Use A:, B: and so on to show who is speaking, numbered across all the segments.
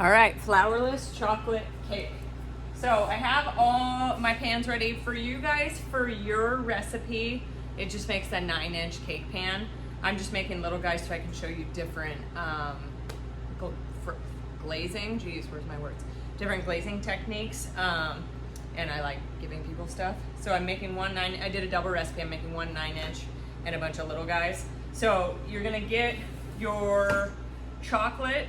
A: All right, flourless chocolate cake. So I have all my pans ready for you guys for your recipe. It just makes a 9-inch cake pan. I'm just making little guys so I can show you different glazing. Geez, where's my words? Different glazing techniques. And I like giving people stuff. So I'm making I did a double recipe. I'm making one 9-inch and a bunch of little guys. So you're gonna get your chocolate,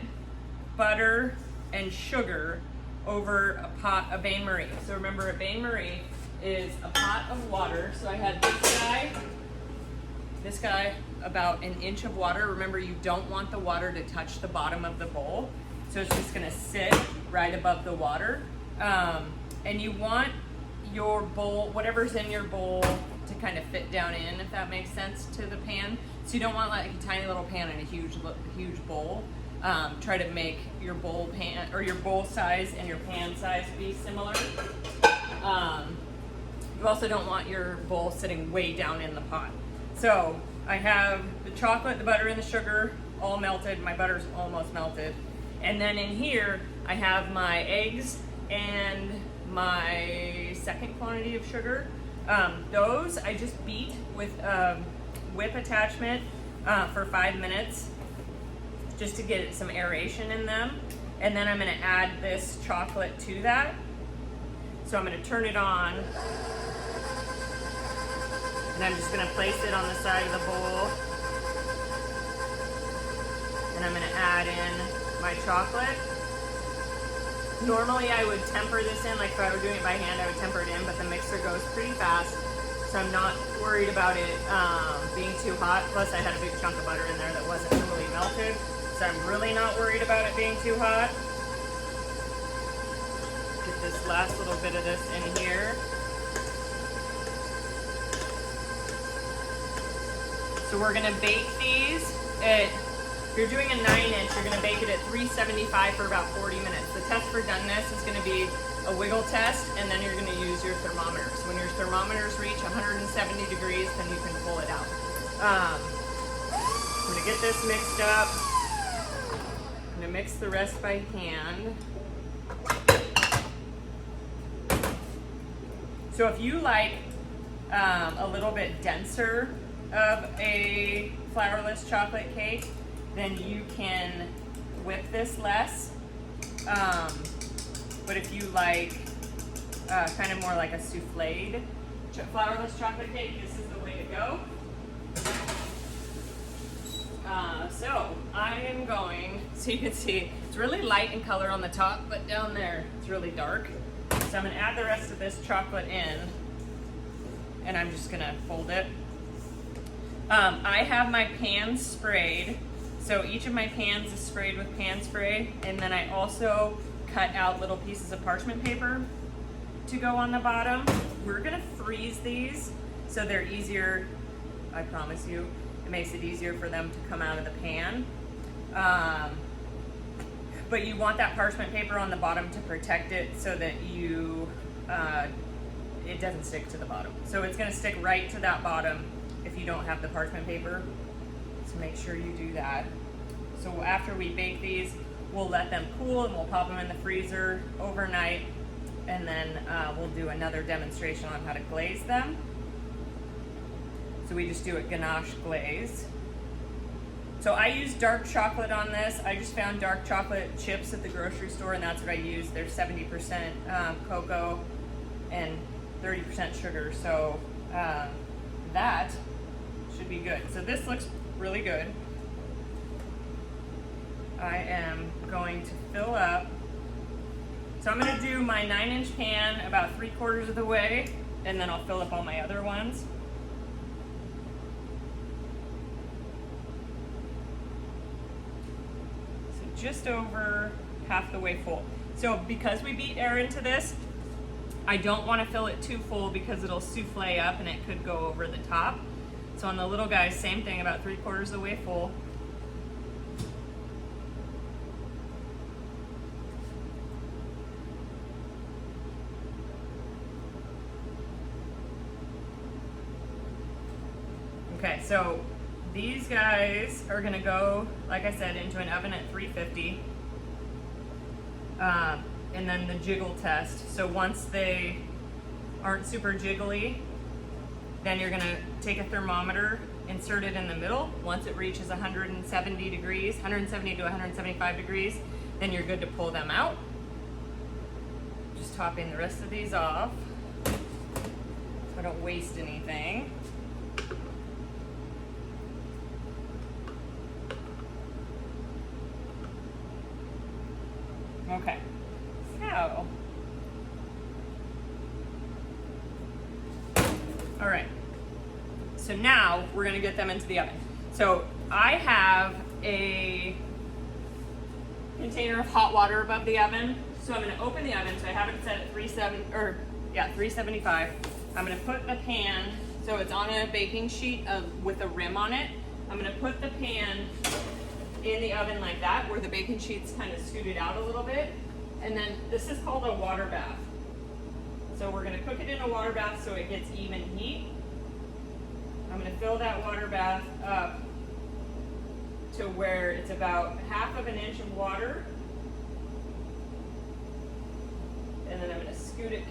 A: butter, and sugar over a pot of bain-marie. So remember, a bain-marie is a pot of water. So I had this guy about an inch of water. Remember, you don't want the water to touch the bottom of the bowl. So it's just gonna sit right above the water. And you want your bowl, whatever's in your bowl, to kind of fit down in, if that makes sense, to the pan. So you don't want like a tiny little pan in a huge bowl. Try to make your bowl pan, or your bowl size and your pan size, be similar. You also don't want your bowl sitting way down in the pot. So I have the chocolate, the butter, and the sugar all melted. My butter's almost melted. And then in here, I have my eggs and my second quantity of sugar. Those I just beat with a whip attachment for 5 minutes, just to get some aeration in them. And then I'm gonna add this chocolate to that. So I'm gonna turn it on, and I'm just gonna place it on the side of the bowl. And I'm gonna add in my chocolate. Normally I would temper this in, like if I were doing it by hand, I would temper it in, but the mixer goes pretty fast, so I'm not worried about it being too hot. Plus I had a big chunk of butter in there that wasn't fully melted, so I'm really not worried about it being too hot. Get this last little bit of this in here. So we're gonna bake these at, if you're doing a 9-inch, you're gonna bake it at 375 for about 40 minutes. The test for doneness is gonna be a wiggle test, and then you're gonna use your thermometers. When your thermometers reach 170 degrees, then you can pull it out. I'm gonna get this mixed up. I'm gonna mix the rest by hand. So if you like a little bit denser of a flourless chocolate cake, then you can whip this less. But if you like kind of more like a souffled flourless chocolate cake, this is the way to go. So I am going, so you can see, it's really light in color on the top, but down there it's really dark. So I'm gonna add the rest of this chocolate in, and I'm just gonna fold it. I have my pans sprayed. So each of my pans is sprayed with pan spray, and then I also cut out little pieces of parchment paper to go on the bottom. We're gonna freeze these so they're easier, I promise you. It makes it easier for them to come out of the pan. But you want that parchment paper on the bottom to protect it so that it doesn't stick to the bottom. So it's gonna stick right to that bottom if you don't have the parchment paper. So make sure you do that. So after we bake these, we'll let them cool and we'll pop them in the freezer overnight, and then we'll do another demonstration on how to glaze them. So we just do a ganache glaze. So I use dark chocolate on this. I just found dark chocolate chips at the grocery store, and that's what I use. They're 70% cocoa and 30% sugar. So that should be good. So this looks really good. I am going to fill up. So I'm gonna do my 9-inch pan about 3/4 of the way, and then I'll fill up all my other ones. So just over half the way full. So because we beat air into this, I don't wanna fill it too full because it'll souffle up and it could go over the top. So on the little guys, same thing, about 3/4 of the way full. Okay, so these guys are gonna go, like I said, into an oven at 350. And then the jiggle test. So once they aren't super jiggly, then you're gonna take a thermometer, insert it in the middle. Once it reaches 170 degrees, 170 to 175 degrees, then you're good to pull them out. Just topping the rest of these off so I don't waste anything. Okay, so, all right, so now we're gonna get them into the oven. So I have a container of hot water above the oven. So I'm gonna open the oven, so I have it set at 375. I'm gonna put the pan, so it's on a baking sheet with a rim on it. I'm gonna put the pan in the oven like that, where the baking sheet's kind of scooted out a little bit. And then this is called a water bath. So we're gonna cook it in a water bath so it gets even heat. I'm gonna fill that water bath up to where it's about 1/2 inch of water. And then I'm gonna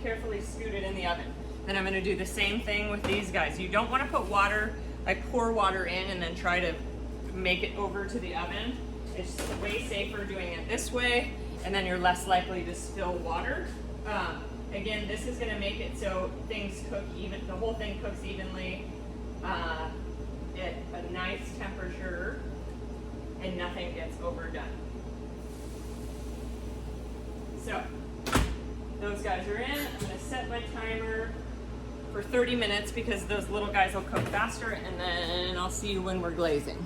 A: carefully scoot it in the oven. Then I'm gonna do the same thing with these guys. You don't wanna put water, like pour water in and then try to make it over to the oven. It's way safer doing it this way, and then you're less likely to spill water. Again, this is gonna make it so things cook even, the whole thing cooks evenly at a nice temperature and nothing gets overdone. So, those guys are in. I'm gonna set my timer for 30 minutes because those little guys will cook faster, and then I'll see you when we're glazing.